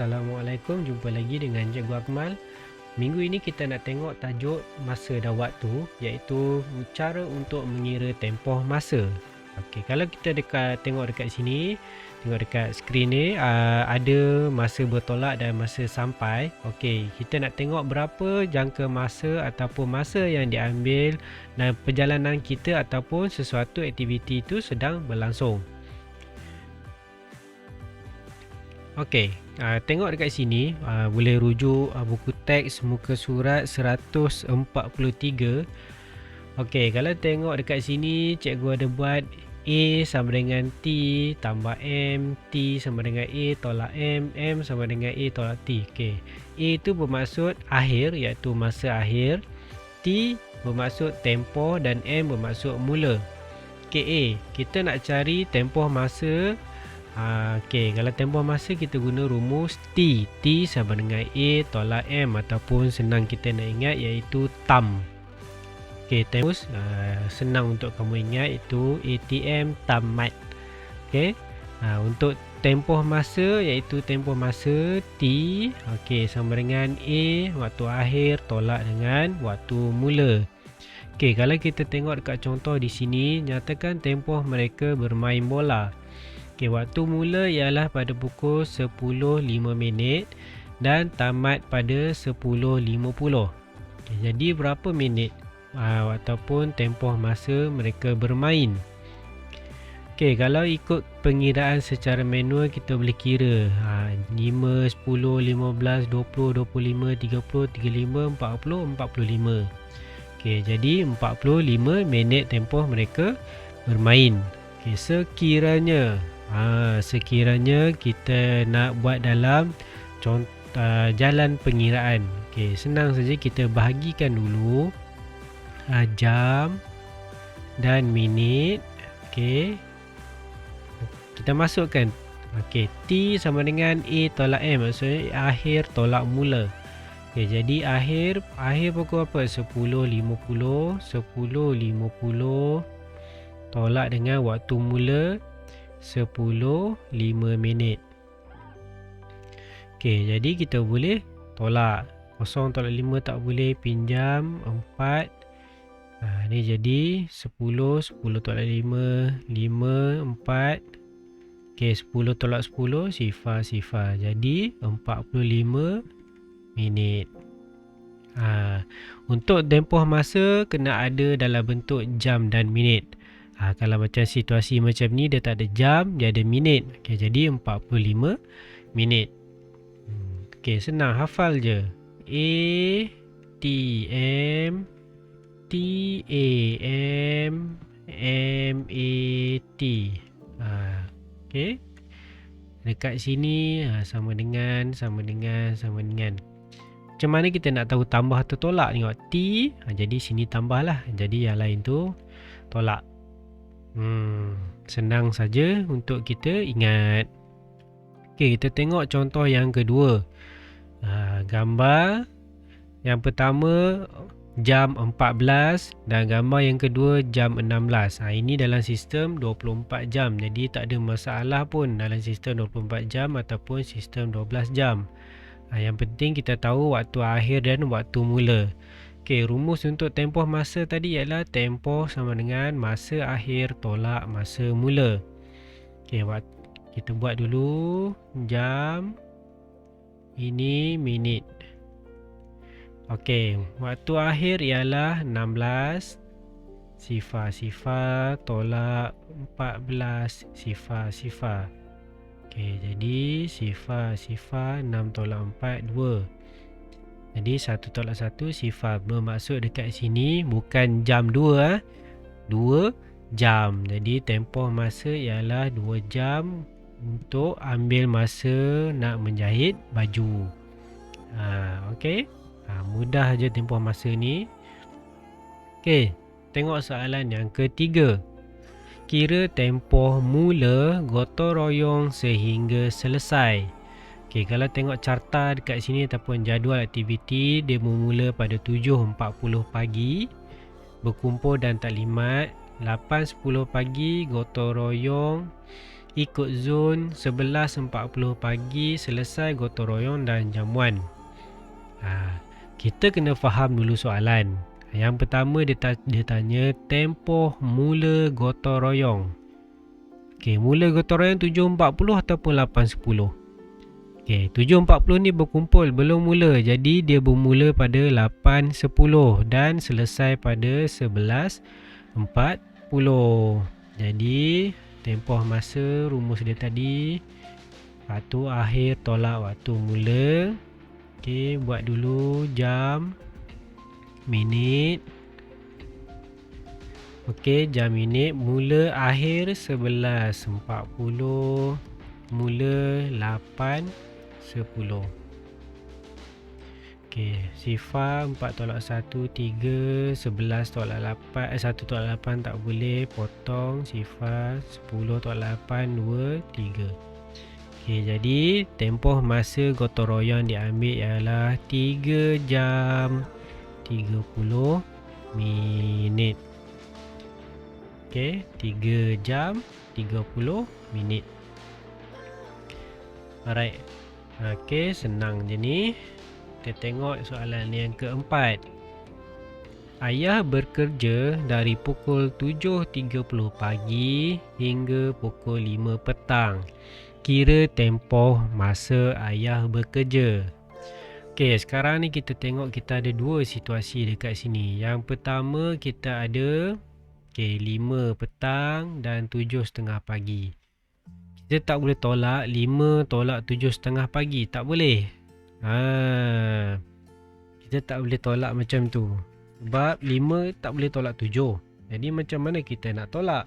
Assalamualaikum, jumpa lagi dengan Cikgu Akmal. Minggu ini kita nak tengok tajuk masa dan waktu, iaitu cara untuk mengira tempoh masa. Okey, kalau kita tengok dekat sini, tengok dekat skrin ni, ada masa bertolak dan masa sampai. Okey, kita nak tengok berapa jangka masa ataupun masa yang diambil dan perjalanan kita ataupun sesuatu aktiviti itu sedang berlangsung. Okey, tengok dekat sini, boleh rujuk buku teks muka surat 143. Okey, kalau tengok dekat sini, cikgu ada buat A sama dengan T tambah M, T sama dengan A tolak M sama dengan A tolak T. Okey, A itu bermaksud akhir, iaitu masa akhir. T bermaksud tempoh dan M bermaksud mula. Okey, A, kita nak cari tempoh masa. Okey, kalau tempoh masa kita guna rumus T. T sama dengan A tolak M, ataupun senang kita nak ingat iaitu TAM. Okey, rumus senang untuk kamu ingat itu ATM tamat. Okey, untuk tempoh masa iaitu tempoh masa T, okey, sama dengan A waktu akhir tolak dengan waktu mula. Okey, kalau kita tengok dekat contoh di sini, nyatakan tempoh mereka bermain bola. Okay, waktu mula ialah pada pukul 10.05 dan tamat pada 10.50. Okay, jadi berapa minit ataupun tempoh masa mereka bermain? Okay, kalau ikut pengiraan secara manual, kita boleh kira 5, 10, 15, 20, 25, 30, 35, 40, 45. Okay, jadi 45 minit tempoh mereka bermain. Okay, sekiranya kita nak buat dalam jalan pengiraan, okay, senang saja kita bahagikan dulu jam dan minit. Okay, kita masukkan. Okay, T sama dengan A tolak M, maksudnya akhir tolak mula. Okay, jadi akhir pukul apa? 10.50 tolak dengan waktu mula 10.05 minit. Okey, jadi kita boleh tolak 0 tolak 5 tak boleh, pinjam 4. Ni jadi 10 tolak 5, 5, 4. Okey, 10 tolak 10 sifar. Jadi 45 minit. Untuk tempoh masa kena ada dalam bentuk jam dan minit. Kalau macam situasi macam ni, dia tak ada jam, dia ada minit. Okay, jadi 45 minit. Okay, senang, hafal je. A T M T A M M A T. Okay, dekat sini sama dengan. Macam mana kita nak tahu tambah atau tolak? Tengok T, jadi sini tambah lah, jadi yang lain tu tolak. Senang saja untuk kita ingat. Okey, kita tengok contoh yang kedua. Gambar yang pertama jam 14 dan gambar yang kedua jam 16. Ini dalam sistem 24 jam. Jadi tak ada masalah pun dalam sistem 24 jam ataupun sistem 12 jam. Yang penting kita tahu waktu akhir dan waktu mula. Okey, rumus untuk tempoh masa tadi ialah tempoh sama dengan masa akhir tolak masa mula. Okey, kita buat dulu jam, ini minit. Okey, waktu akhir ialah 16 sifar tolak 14 sifar. Okey, jadi sifar 6 tolak 4 2. Jadi 1 tolak 1 sifar, bermaksud dekat sini bukan jam 2, 2 jam. Jadi tempoh masa ialah 2 jam untuk ambil masa nak menjahit baju. Okey, mudah je tempoh masa ni. Okey, tengok soalan yang ketiga. Kira tempoh mula gotong royong sehingga selesai. Okey, kalau tengok carta dekat sini ataupun jadual aktiviti, dia bermula pada 7.40 pagi, berkumpul dan taklimat. 8.10 pagi gotong royong ikut zon 11.40 pagi, selesai gotong royong dan jamuan. Kita kena faham dulu soalan. Yang pertama dia tanya tempoh mula gotong royong. Mula gotong royong 7.40 ataupun 8.10. 7.40 ni berkumpul, belum mula. Jadi dia bermula pada 8.10 dan selesai pada 11.40. Jadi tempoh masa rumus dia tadi, waktu akhir tolak waktu mula. Buat dulu jam, minit. Jam, minit. Mula akhir 11.40, mula 8.10. Sifar 4 tolak 1 3, 11 tolak 8, 1 tolak 8 tak boleh, potong. Sifar 10 tolak 8 2 3. Jadi tempoh masa gotong royong diambil ialah 3 jam 30 minit. 3 jam 30 minit. Alright. Senang je ni. Kita tengok soalan yang keempat. Ayah bekerja dari pukul 7.30 pagi hingga pukul 5 petang. Kira tempoh masa ayah bekerja. Sekarang ni kita tengok kita ada dua situasi dekat sini. Yang pertama kita ada 5 petang dan 7.30 pagi. Kita tak boleh tolak 5 tolak 7.30 pagi. Tak boleh. Kita tak boleh tolak macam tu. Sebab 5 tak boleh tolak 7. Jadi macam mana kita nak tolak?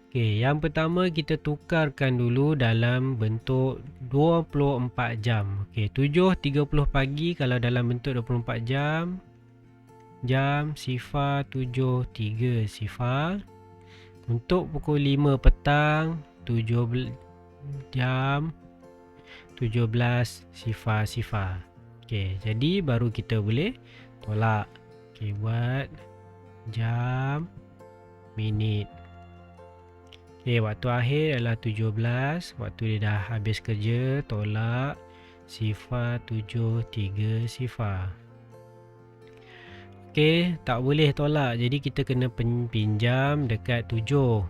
Yang pertama kita tukarkan dulu dalam bentuk 24 jam. 7.30 pagi kalau dalam bentuk 24 jam. Jam, sifar, 7.3 sifar. Untuk pukul 5 petang, 17 jam, 17 sifar. Jadi baru kita boleh tolak. Buat jam, minit. Waktu akhir adalah 17. Waktu dia dah habis kerja, tolak. Sifar 7.3 sifar. Tak boleh tolak. Jadi kita kena pinjam dekat 7.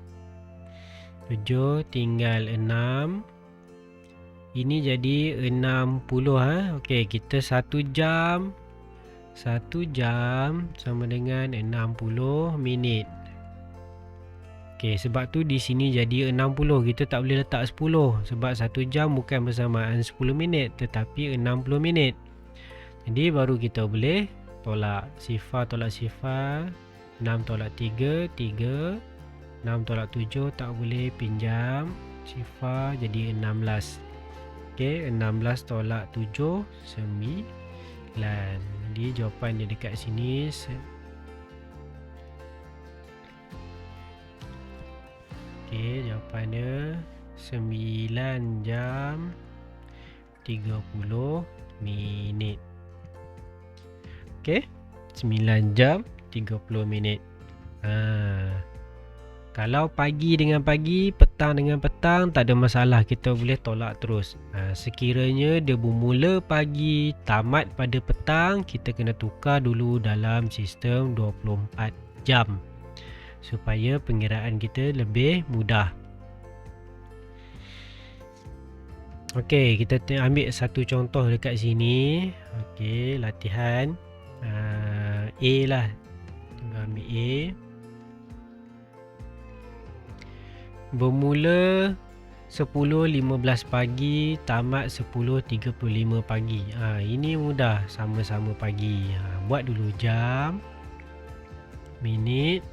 7 tinggal 6. Ini jadi 60. Kita 1 jam. 1 jam sama dengan 60 minit. Sebab tu di sini jadi 60. Kita tak boleh letak 10. Sebab 1 jam bukan bersamaan 10 minit, tetapi 60 minit. Jadi baru kita boleh tolak. Sifar tolak sifar. 6 tolak 3, 3. 6 tolak 7 tak boleh, pinjam. Sifar jadi 16. 16 tolak 7, 9. Jadi jawapan dia dekat sini. Jawapannya 9 jam 30 minit. 9 jam 30 minit. Kalau pagi dengan pagi, petang dengan petang, tak ada masalah, kita boleh tolak terus. Sekiranya dia bermula pagi, tamat pada petang, kita kena tukar dulu dalam sistem 24 jam supaya pengiraan kita lebih mudah. Kita ambil satu contoh dekat sini. Latihan A lah. Kita ambil A. Bermula 10.15 pagi, tamat 10.35 pagi. Ini mudah, sama-sama pagi. Buat dulu jam, minit.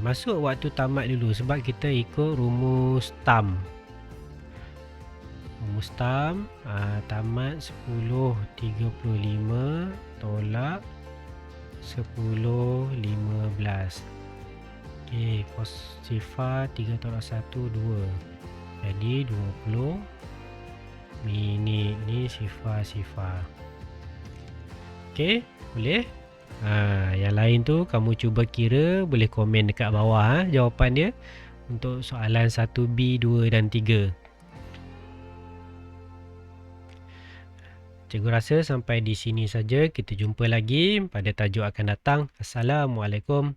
Masuk waktu tamat dulu sebab kita ikut rumus TAM. Rumus TAM, tamat 10.35 tolak 10.15. Kos sifar 3 tolak 1 2. Jadi 20 minit ni sifar. Boleh? Yang lain tu kamu cuba kira, boleh komen dekat bawah jawapan dia. untuk soalan 1B, 2 dan 3. Cikgu rasa sampai di sini saja. Kita jumpa lagi pada tajuk akan datang. Assalamualaikum.